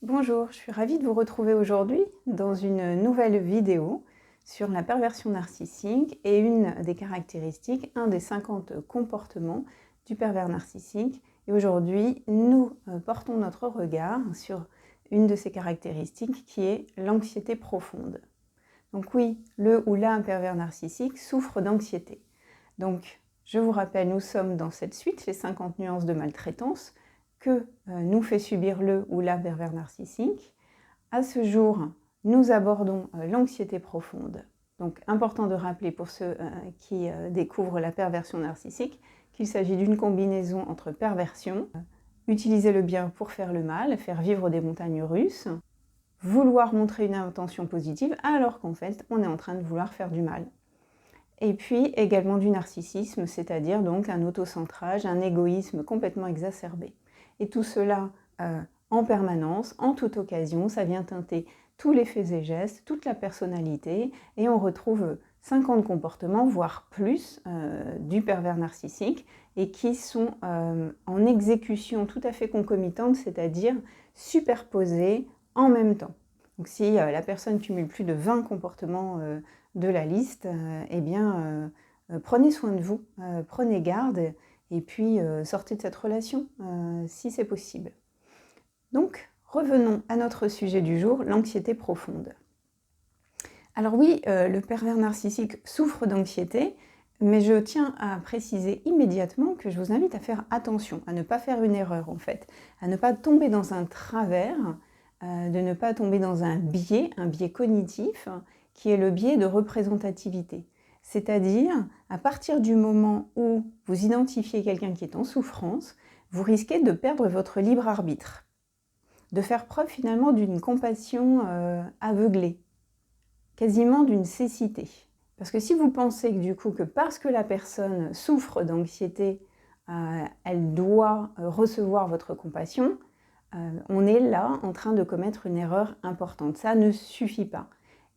Bonjour, je suis ravie de vous retrouver aujourd'hui dans une nouvelle vidéo sur la perversion narcissique et une des caractéristiques, un des 50 comportements du pervers narcissique. Et aujourd'hui, nous portons notre regard sur une de ces caractéristiques qui est l'anxiété profonde. Donc oui, le ou la pervers narcissique souffre d'anxiété. Donc, je vous rappelle, nous sommes dans cette suite, les 50 nuances de maltraitance, que nous fait subir le ou la pervers narcissique. À ce jour, nous abordons l'anxiété profonde. Donc, important de rappeler pour ceux qui découvrent la perversion narcissique qu'il s'agit d'une combinaison entre perversion, utiliser le bien pour faire le mal, faire vivre des montagnes russes, vouloir montrer une intention positive alors qu'en fait, on est en train de vouloir faire du mal. Et puis également du narcissisme, c'est-à-dire donc un autocentrage, un égoïsme complètement exacerbé. Et tout cela en permanence, en toute occasion, ça vient teinter tous les faits et gestes, toute la personnalité, et on retrouve 50 comportements, voire plus, du pervers narcissique, et qui sont en exécution tout à fait concomitante, c'est-à-dire superposés en même temps. Donc si la personne cumule plus de 20 comportements de la liste, eh bien, prenez soin de vous, prenez garde, et puis sortez de cette relation, si c'est possible. Donc, revenons à notre sujet du jour, l'anxiété profonde. Alors oui, le pervers narcissique souffre d'anxiété, mais je tiens à préciser immédiatement que je vous invite à faire attention, à ne pas faire une erreur en fait, à ne pas tomber dans un travers, de ne pas tomber dans un biais cognitif, qui est le biais de représentativité. C'est-à-dire, à partir du moment où vous identifiez quelqu'un qui est en souffrance, vous risquez de perdre votre libre arbitre, de faire preuve finalement d'une compassion aveuglée, quasiment d'une cécité. Parce que si vous pensez que du coup que parce que la personne souffre d'anxiété, elle doit recevoir votre compassion, on est là en train de commettre une erreur importante. Ça ne suffit pas.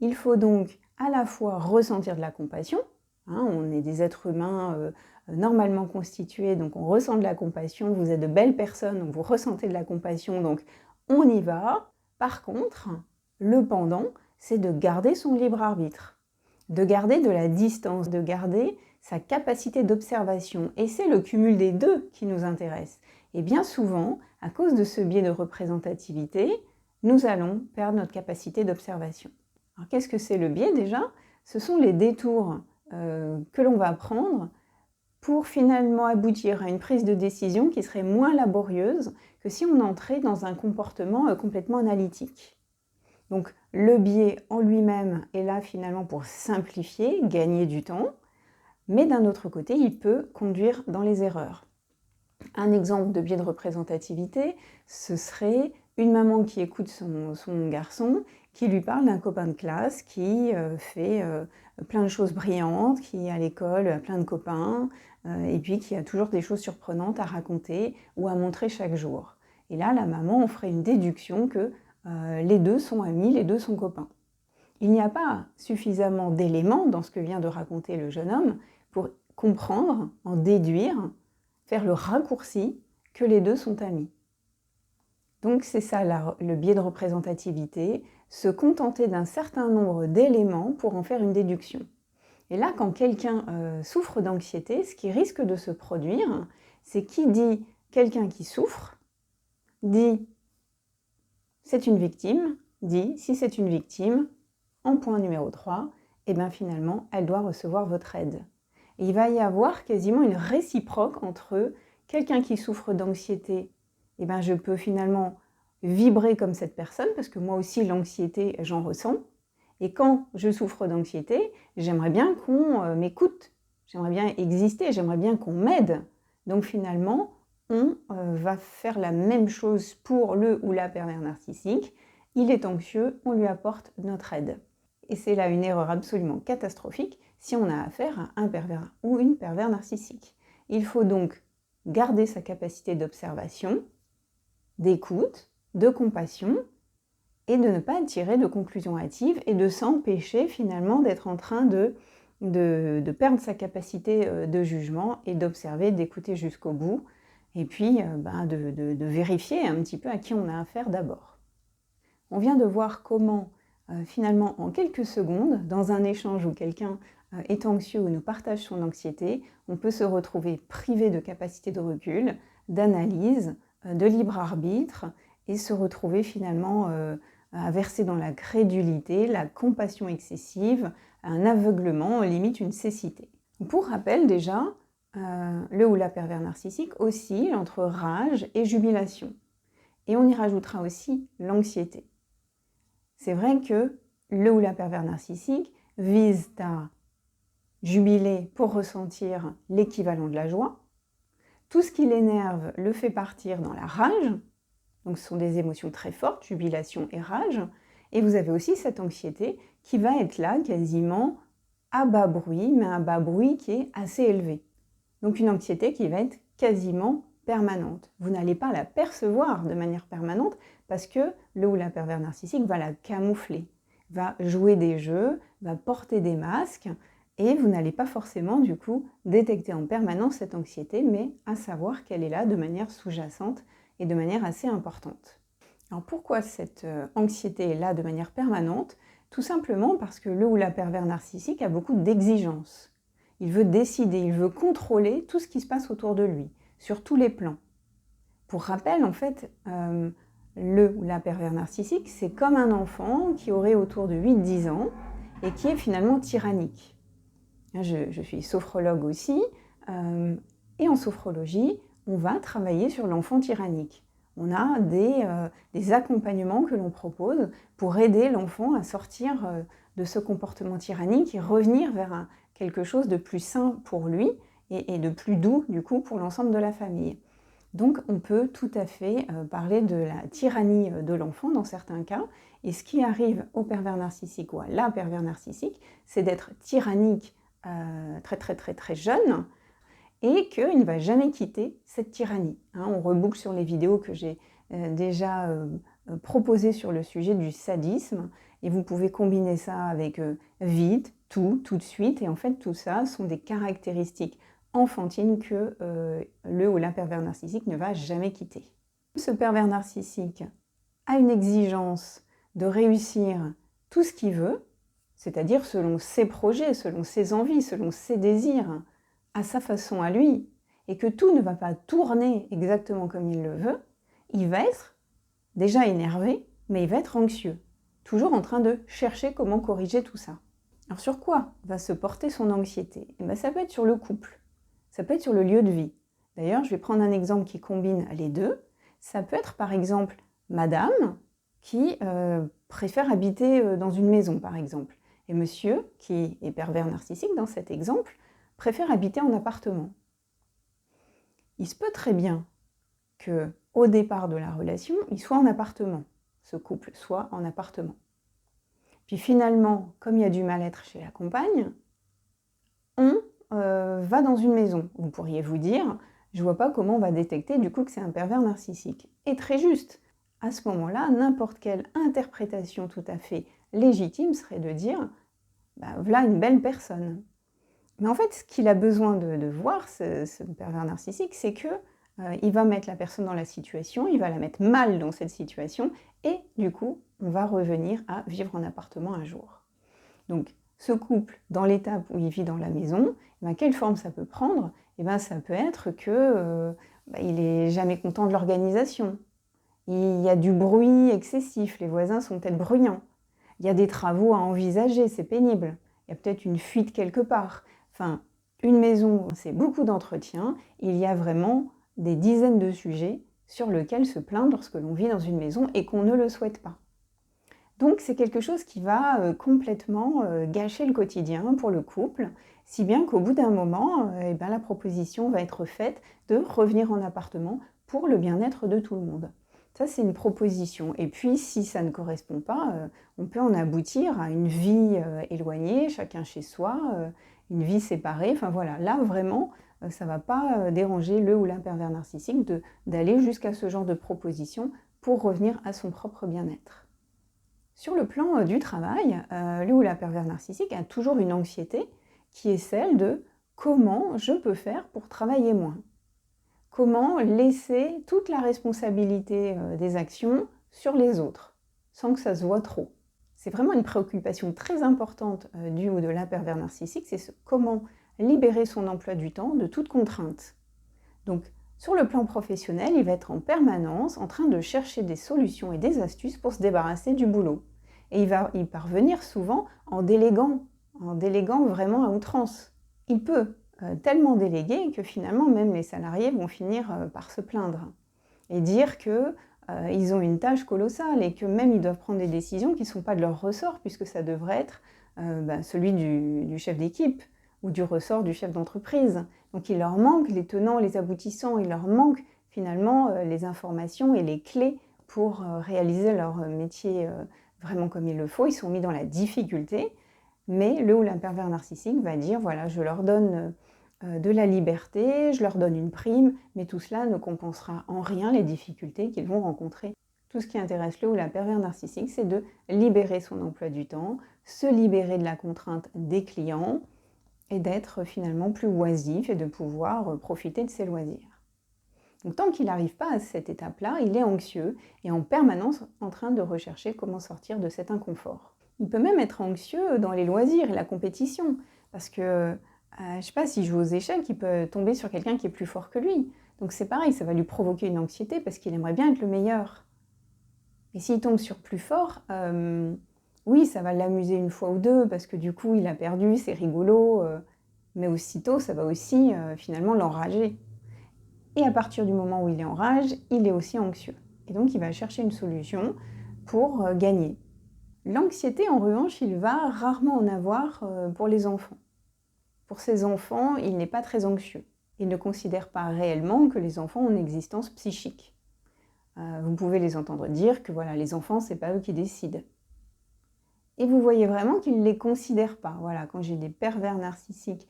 Il faut donc à la fois ressentir de la compassion, hein, on est des êtres humains normalement constitués, donc on ressent de la compassion, vous êtes de belles personnes, donc vous ressentez de la compassion, donc on y va. Par contre, le pendant, c'est de garder son libre arbitre, de garder de la distance, de garder sa capacité d'observation. Et c'est le cumul des deux qui nous intéresse. Et bien souvent, à cause de ce biais de représentativité, nous allons perdre notre capacité d'observation. Alors qu'est-ce que c'est le biais déjà? Ce sont les détours que l'on va prendre pour finalement aboutir à une prise de décision qui serait moins laborieuse que si on entrait dans un comportement complètement analytique. Donc le biais en lui-même est là finalement pour simplifier, gagner du temps, mais d'un autre côté, il peut conduire dans les erreurs. Un exemple de biais de représentativité, ce serait une maman qui écoute son garçon, qui lui parle d'un copain de classe qui fait plein de choses brillantes, qui à l'école a plein de copains, et puis qui a toujours des choses surprenantes à raconter ou à montrer chaque jour. Et là, la maman, on ferait une déduction que les deux sont amis, les deux sont copains. Il n'y a pas suffisamment d'éléments dans ce que vient de raconter le jeune homme pour comprendre, en déduire, faire le raccourci que les deux sont amis. Donc c'est ça le biais de représentativité, se contenter d'un certain nombre d'éléments pour en faire une déduction. Et là, quand quelqu'un souffre d'anxiété, ce qui risque de se produire, c'est qui dit quelqu'un qui souffre, dit c'est une victime, dit si c'est une victime, en point numéro 3, et bien finalement, elle doit recevoir votre aide. Et il va y avoir quasiment une réciproque entre quelqu'un qui souffre d'anxiété, et bien je peux finalement vibrer comme cette personne, parce que moi aussi l'anxiété, j'en ressens. Et quand je souffre d'anxiété, j'aimerais bien qu'on m'écoute, j'aimerais bien exister, j'aimerais bien qu'on m'aide. Donc finalement, on va faire la même chose pour le ou la pervers narcissique. Il est anxieux, on lui apporte notre aide. Et c'est là une erreur absolument catastrophique si on a affaire à un pervers ou une pervers narcissique. Il faut donc garder sa capacité d'observation, d'écoute, de compassion, et de ne pas tirer de conclusions hâtives et de s'empêcher finalement d'être en train de perdre sa capacité de jugement et d'observer, d'écouter jusqu'au bout, et puis de vérifier un petit peu à qui on a affaire d'abord. On vient de voir comment, finalement, en quelques secondes, dans un échange où quelqu'un est anxieux ou nous partage son anxiété, on peut se retrouver privé de capacité de recul, d'analyse, de libre arbitre, et se retrouver finalement à verser dans la crédulité, la compassion excessive, un aveuglement, limite une cécité. Pour rappel déjà, le ou la pervers narcissique oscille entre rage et jubilation. Et on y rajoutera aussi l'anxiété. C'est vrai que le ou la pervers narcissique vise à jubiler pour ressentir l'équivalent de la joie. Tout ce qui l'énerve le fait partir dans la rage. Donc ce sont des émotions très fortes, jubilation et rage. Et vous avez aussi cette anxiété qui va être là quasiment à bas bruit, mais un bas bruit qui est assez élevé. Donc une anxiété qui va être quasiment permanente. Vous n'allez pas la percevoir de manière permanente parce que le ou la pervers narcissique va la camoufler, va jouer des jeux, va porter des masques et vous n'allez pas forcément du coup détecter en permanence cette anxiété, mais à savoir qu'elle est là de manière sous-jacente et de manière assez importante. Alors pourquoi cette anxiété est là de manière permanente? Tout simplement parce que le ou la pervers narcissique a beaucoup d'exigences. Il veut décider, il veut contrôler tout ce qui se passe autour de lui, sur tous les plans. Pour rappel, en fait, le ou la pervers narcissique, c'est comme un enfant qui aurait autour de 8-10 ans et qui est finalement tyrannique. Je suis sophrologue aussi, et en sophrologie, on va travailler sur l'enfant tyrannique. On a des accompagnements que l'on propose pour aider l'enfant à sortir de ce comportement tyrannique et revenir vers quelque chose de plus sain pour lui et de plus doux du coup pour l'ensemble de la famille. Donc on peut tout à fait parler de la tyrannie de l'enfant dans certains cas. Et ce qui arrive au pervers narcissique ou à la pervers narcissique, c'est d'être tyrannique très jeune et qu'il ne va jamais quitter cette tyrannie. On reboucle sur les vidéos que j'ai déjà proposées sur le sujet du sadisme et vous pouvez combiner ça avec vite, tout de suite, et en fait tout ça sont des caractéristiques enfantines que le ou la pervers narcissique ne va jamais quitter. Ce pervers narcissique a une exigence de réussir tout ce qu'il veut, c'est-à-dire selon ses projets, selon ses envies, selon ses désirs, à sa façon à lui, et que tout ne va pas tourner exactement comme il le veut, il va être déjà énervé, mais il va être anxieux, toujours en train de chercher comment corriger tout ça. Alors sur quoi va se porter son anxiété? Ça peut être sur le couple, ça peut être sur le lieu de vie. D'ailleurs, je vais prendre un exemple qui combine les deux. Ça peut être par exemple madame qui préfère habiter dans une maison par exemple, et monsieur, qui est pervers narcissique dans cet exemple, préfère habiter en appartement. Il se peut très bien qu'au départ de la relation, il soit en appartement, ce couple soit en appartement. Puis finalement, comme il y a du mal-être chez la compagne, on va dans une maison. Vous pourriez vous dire, je ne vois pas comment on va détecter du coup que c'est un pervers narcissique. Et très juste, à ce moment-là, n'importe quelle interprétation tout à fait légitime serait de dire, voilà une belle personne. Mais en fait, ce qu'il a besoin de voir, ce pervers narcissique, c'est que il va mettre la personne dans la situation, il va la mettre mal dans cette situation, et du coup, on va revenir à vivre en appartement un jour. Donc, ce couple, dans l'étape où il vit dans la maison, quelle forme ça peut prendre? Ça peut être que il est jamais content de l'organisation. Il y a du bruit excessif, les voisins sont peut-être bruyants. Il y a des travaux à envisager, c'est pénible. Il y a peut-être une fuite quelque part. Enfin, une maison, c'est beaucoup d'entretien. Il y a vraiment des dizaines de sujets sur lesquels se plaindre lorsque l'on vit dans une maison et qu'on ne le souhaite pas. Donc c'est quelque chose qui va complètement gâcher le quotidien pour le couple, si bien qu'au bout d'un moment, la proposition va être faite de revenir en appartement pour le bien-être de tout le monde. Ça, c'est une proposition. Et puis, si ça ne correspond pas, on peut en aboutir à une vie éloignée, chacun chez soi, une vie séparée. Enfin voilà, là vraiment, ça ne va pas déranger le ou la pervers narcissique d'aller jusqu'à ce genre de proposition pour revenir à son propre bien-être. Sur le plan du travail, le ou la pervers narcissique a toujours une anxiété qui est celle de comment je peux faire pour travailler moins. Comment laisser toute la responsabilité des actions sur les autres, sans que ça se voit trop. C'est vraiment une préoccupation très importante du ou de la pervers narcissique, c'est comment libérer son emploi du temps de toute contrainte. Donc, sur le plan professionnel, il va être en permanence en train de chercher des solutions et des astuces pour se débarrasser du boulot. Et il va y parvenir souvent en déléguant vraiment à outrance. Il peut tellement déléguer que finalement même les salariés vont finir par se plaindre et dire qu'ils ont une tâche colossale et que même ils doivent prendre des décisions qui ne sont pas de leur ressort puisque ça devrait être celui du chef d'équipe ou du ressort du chef d'entreprise. Donc il leur manque les tenants, les aboutissants, il leur manque finalement les informations et les clés pour réaliser leur métier vraiment comme il le faut. Ils sont mis dans la difficulté, mais le ou la pervers narcissique va dire, voilà, je leur donne de la liberté, je leur donne une prime, mais tout cela ne compensera en rien les difficultés qu'ils vont rencontrer. Tout ce qui intéresse le ou la pervers narcissique, c'est de libérer son emploi du temps, se libérer de la contrainte des clients et d'être finalement plus oisif et de pouvoir profiter de ses loisirs. Donc tant qu'il n'arrive pas à cette étape-là, il est anxieux et en permanence en train de rechercher comment sortir de cet inconfort. Il peut même être anxieux dans les loisirs et la compétition, parce que, je ne sais pas, s'il joue aux échecs, il peut tomber sur quelqu'un qui est plus fort que lui. Donc c'est pareil, ça va lui provoquer une anxiété parce qu'il aimerait bien être le meilleur. Et s'il tombe sur plus fort, oui, ça va l'amuser une fois ou deux, parce que du coup, il a perdu, c'est rigolo, mais aussitôt, ça va aussi finalement l'enrager. Et à partir du moment où il est en rage, il est aussi anxieux. Et donc, il va chercher une solution pour gagner. L'anxiété, en revanche, il va rarement en avoir pour les enfants. Pour ses enfants, il n'est pas très anxieux. Il ne considère pas réellement que les enfants ont une existence psychique. Vous pouvez les entendre dire que voilà, les enfants, c'est pas eux qui décident. Et vous voyez vraiment qu'ils ne les considèrent pas. Voilà, quand j'ai des pervers narcissiques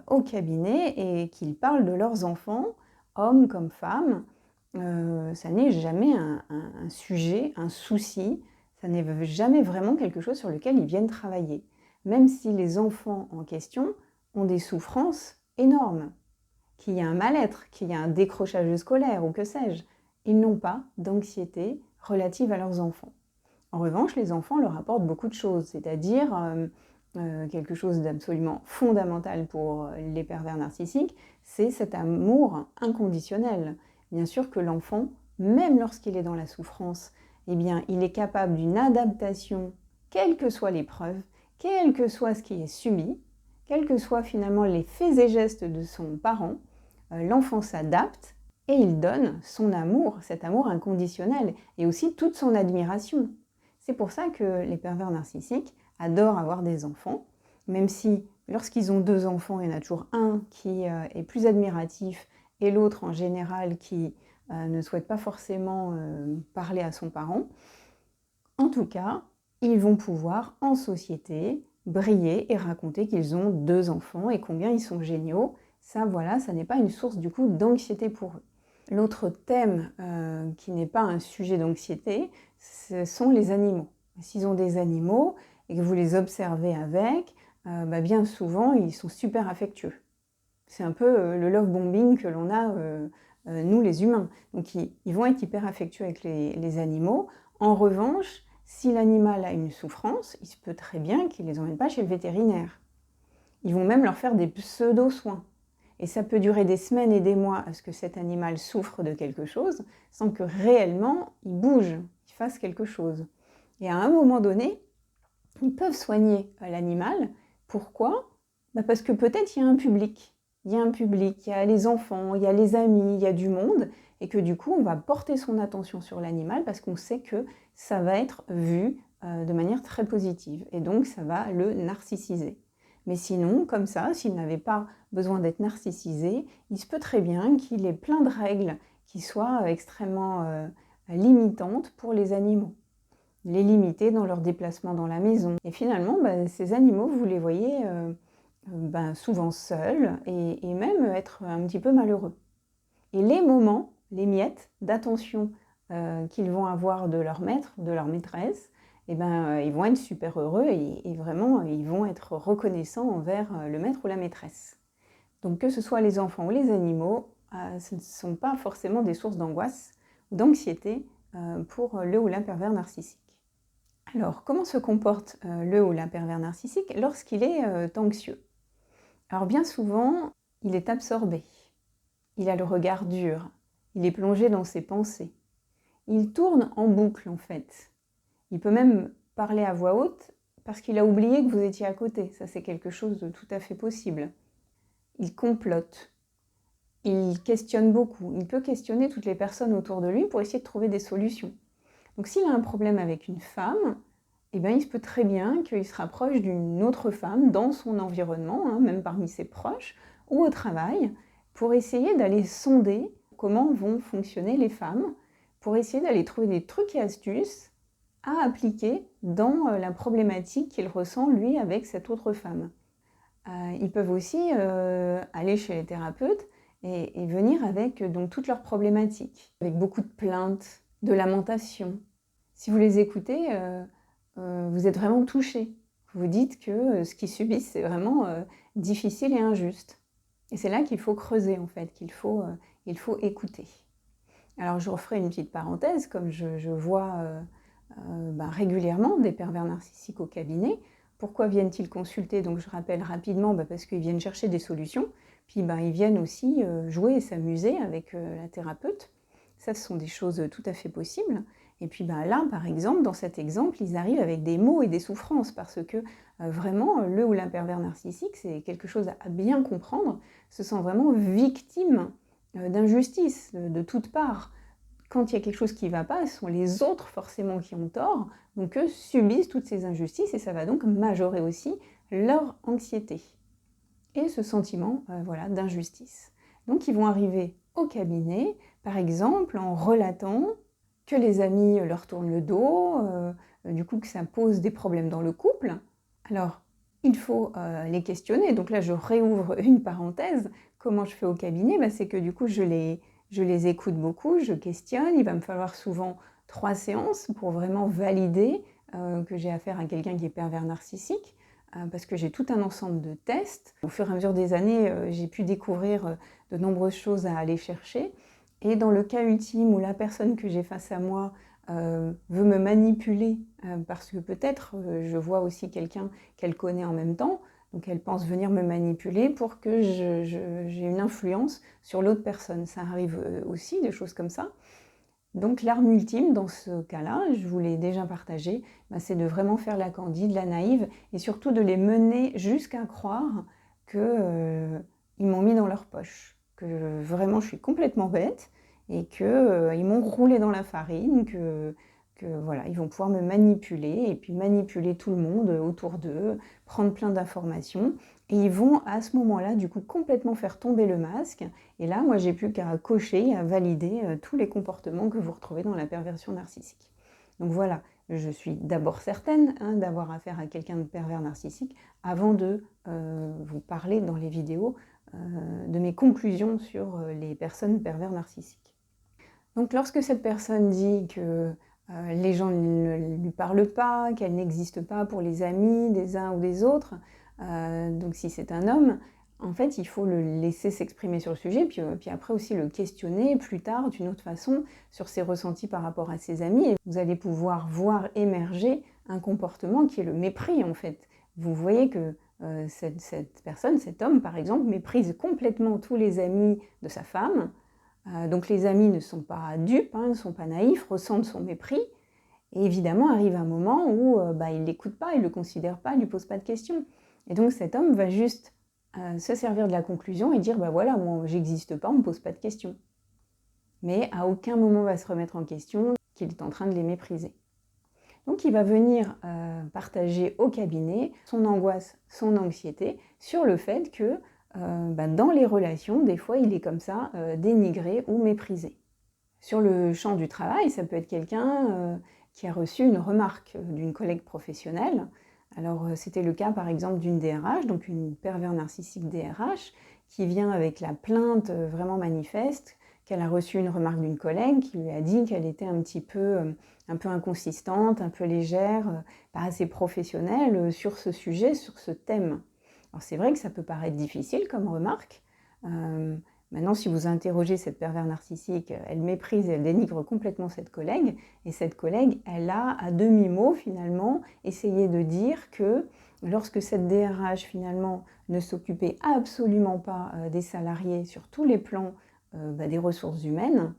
au cabinet et qu'ils parlent de leurs enfants, hommes comme femmes, ça n'est jamais un sujet, un souci, ça n'est jamais vraiment quelque chose sur lequel ils viennent travailler. Même si les enfants en question ont des souffrances énormes, qu'il y a un mal-être, qu'il y a un décrochage scolaire ou que sais-je, ils n'ont pas d'anxiété relative à leurs enfants. En revanche, les enfants leur apportent beaucoup de choses, c'est-à-dire quelque chose d'absolument fondamental pour les pervers narcissiques, c'est cet amour inconditionnel. Bien sûr que l'enfant, même lorsqu'il est dans la souffrance, eh bien, il est capable d'une adaptation, quelle que soit l'épreuve, quel que soit ce qui est subi, quels que soient finalement les faits et gestes de son parent, l'enfant s'adapte et il donne son amour, cet amour inconditionnel, et aussi toute son admiration. C'est pour ça que les pervers narcissiques adorent avoir des enfants, même si lorsqu'ils ont 2 enfants, il y en a toujours un qui est plus admiratif et l'autre en général qui ne souhaite pas forcément parler à son parent. En tout cas, ils vont pouvoir en société briller et raconter qu'ils ont 2 enfants et combien ils sont géniaux. Ça, voilà, ça n'est pas une source du coup d'anxiété pour eux. L'autre thème qui n'est pas un sujet d'anxiété, ce sont les animaux. S'ils ont des animaux et que vous les observez avec, bien souvent, ils sont super affectueux. C'est un peu le love bombing que l'on a, nous les humains. Donc ils vont être hyper affectueux avec les animaux. En revanche, si l'animal a une souffrance, il se peut très bien qu'ils ne les emmènent pas chez le vétérinaire. Ils vont même leur faire des pseudo-soins. Et ça peut durer des semaines et des mois à ce que cet animal souffre de quelque chose, sans que réellement il bouge, il fasse quelque chose. Et à un moment donné, ils peuvent soigner l'animal. Pourquoi ? Parce que peut-être il y a un public. Il y a un public, il y a les enfants, il y a les amis, il y a du monde, et que du coup on va porter son attention sur l'animal parce qu'on sait que ça va être vu de manière très positive. Et donc ça va le narcissiser. Mais sinon, comme ça, s'il n'avait pas besoin d'être narcissisé, il se peut très bien qu'il ait plein de règles qui soient extrêmement limitantes pour les animaux. Les limiter dans leurs déplacements dans la maison. Et finalement, ces animaux, vous les voyez souvent seuls et même être un petit peu malheureux. Et les moments, les miettes d'attention qu'ils vont avoir de leur maître, de leur maîtresse, ils vont être super heureux et vraiment, ils vont être reconnaissants envers le maître ou la maîtresse. Donc que ce soit les enfants ou les animaux, ce ne sont pas forcément des sources d'angoisse ou d'anxiété pour le ou la pervers narcissique. Alors, comment se comporte le ou la pervers narcissique lorsqu'il est anxieux? Alors bien souvent, il est absorbé, il a le regard dur, il est plongé dans ses pensées. Il tourne en boucle en fait. Il peut même parler à voix haute parce qu'il a oublié que vous étiez à côté. Ça, c'est quelque chose de tout à fait possible. Il complote, il questionne beaucoup. Il peut questionner toutes les personnes autour de lui pour essayer de trouver des solutions. Donc s'il a un problème avec une femme, eh bien, il se peut très bien qu'il se rapproche d'une autre femme dans son environnement, hein, même parmi ses proches, ou au travail, pour essayer d'aller sonder comment vont fonctionner les femmes, pour essayer d'aller trouver des trucs et astuces à appliquer dans la problématique qu'il ressent, lui, avec cette autre femme. Ils peuvent aussi aller chez les thérapeutes et venir avec donc toutes leurs problématiques, avec beaucoup de plaintes, de lamentations. Si vous les écoutez, vous êtes vraiment touché. Vous vous dites que ce qu'ils subissent, c'est vraiment difficile et injuste. Et c'est là qu'il faut creuser, en fait, il faut écouter. Alors, je referai une petite parenthèse, comme je vois régulièrement des pervers narcissiques au cabinet. Pourquoi viennent-ils consulter? Donc, je rappelle rapidement, parce qu'ils viennent chercher des solutions, puis ils viennent aussi jouer et s'amuser avec la thérapeute. Ça, ce sont des choses tout à fait possibles. Et puis là, par exemple, dans cet exemple, ils arrivent avec des maux et des souffrances parce que vraiment, le ou la pervers narcissique, c'est quelque chose à bien comprendre, se sent vraiment victime d'injustice de toutes parts. Quand il y a quelque chose qui ne va pas, ce sont les autres forcément qui ont tort, donc eux subissent toutes ces injustices et ça va donc majorer aussi leur anxiété et ce sentiment d'injustice. Donc ils vont arriver au cabinet, par exemple en relatant que les amis leur tournent le dos, du coup que ça pose des problèmes dans le couple. Alors, il faut les questionner. Donc là, je réouvre une parenthèse. Comment je fais au cabinet? C'est que du coup, je les écoute beaucoup, je questionne. Il va me falloir souvent 3 séances pour vraiment valider que j'ai affaire à quelqu'un qui est pervers narcissique, parce que j'ai tout un ensemble de tests. Au fur et à mesure des années, j'ai pu découvrir de nombreuses choses à aller chercher. Et dans le cas ultime où la personne que j'ai face à moi veut me manipuler, parce que peut-être je vois aussi quelqu'un qu'elle connaît en même temps, donc elle pense venir me manipuler pour que j'ai une influence sur l'autre personne. Ça arrive aussi, des choses comme ça. Donc l'arme ultime dans ce cas-là, je vous l'ai déjà partagé, c'est de vraiment faire la candide, la naïve, et surtout de les mener jusqu'à croire qu'ils m'ont mis dans leur poche, que vraiment je suis complètement bête, et qu'ils m'ont roulé dans la farine, que voilà, ils vont pouvoir me manipuler, et puis manipuler tout le monde autour d'eux, prendre plein d'informations, et ils vont à ce moment-là, du coup, complètement faire tomber le masque. Et là, moi, j'ai plus qu'à cocher, à valider tous les comportements que vous retrouvez dans la perversion narcissique. Donc voilà, je suis d'abord certaine d'avoir affaire à quelqu'un de pervers narcissique avant de vous parler dans les vidéos de mes conclusions sur les personnes pervers narcissiques. Donc lorsque cette personne dit que les gens ne lui parlent pas, qu'elle n'existe pas pour les amis des uns ou des autres, donc si c'est un homme, en fait, il faut le laisser s'exprimer sur le sujet, puis après aussi le questionner plus tard d'une autre façon sur ses ressentis par rapport à ses amis. Et vous allez pouvoir voir émerger un comportement qui est le mépris, en fait. Vous voyez que cette personne, cet homme, par exemple, méprise complètement tous les amis de sa femme. Donc les amis ne sont pas dupes, ne sont pas naïfs, ressentent son mépris. Et évidemment, arrive un moment où il ne l'écoute pas, il ne le considère pas, il ne lui pose pas de questions. Et donc cet homme va juste se servir de la conclusion et dire voilà, moi j'existe pas, on ne me pose pas de questions. Mais à aucun moment va se remettre en question qu'il est en train de les mépriser. Donc il va venir partager au cabinet son angoisse, son anxiété sur le fait que dans les relations, des fois il est comme ça dénigré ou méprisé. Sur le champ du travail, ça peut être quelqu'un qui a reçu une remarque d'une collègue professionnelle. Alors c'était le cas par exemple d'une DRH, donc une pervers narcissique DRH, qui vient avec la plainte vraiment manifeste qu'elle a reçu une remarque d'une collègue qui lui a dit qu'elle était un peu inconsistante, un peu légère, pas assez professionnelle sur ce sujet, sur ce thème. Alors c'est vrai que ça peut paraître difficile comme remarque, Maintenant, si vous interrogez cette pervers narcissique, elle méprise et elle dénigre complètement cette collègue. Et cette collègue, elle a à demi-mot finalement essayé de dire que lorsque cette DRH finalement ne s'occupait absolument pas des salariés sur tous les plans des ressources humaines,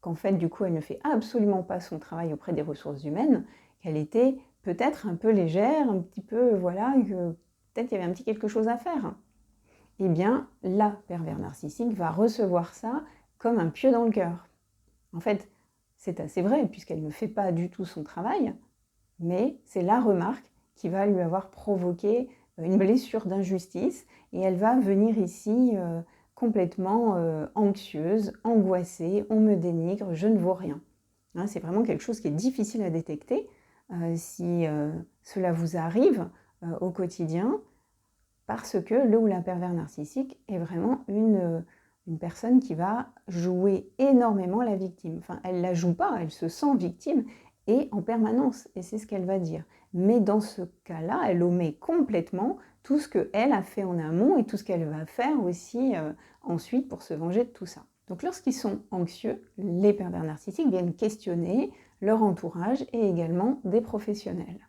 qu'en fait du coup elle ne fait absolument pas son travail auprès des ressources humaines, qu'elle était peut-être un peu légère, un petit peu, voilà, que peut-être qu'il y avait un petit quelque chose à faire. Eh bien, la pervers narcissique va recevoir ça comme un pieu dans le cœur. En fait, c'est assez vrai, puisqu'elle ne fait pas du tout son travail, mais c'est la remarque qui va lui avoir provoqué une blessure d'injustice, et elle va venir ici complètement anxieuse, angoissée, on me dénigre, je ne vaux rien. Hein, c'est vraiment quelque chose qui est difficile à détecter si cela vous arrive au quotidien, parce que le ou la pervers narcissique est vraiment une personne qui va jouer énormément la victime. Enfin, elle ne la joue pas, elle se sent victime et en permanence, et c'est ce qu'elle va dire. Mais dans ce cas-là, elle omet complètement tout ce qu'elle a fait en amont et tout ce qu'elle va faire aussi ensuite pour se venger de tout ça. Donc lorsqu'ils sont anxieux, les pervers narcissiques viennent questionner leur entourage et également des professionnels.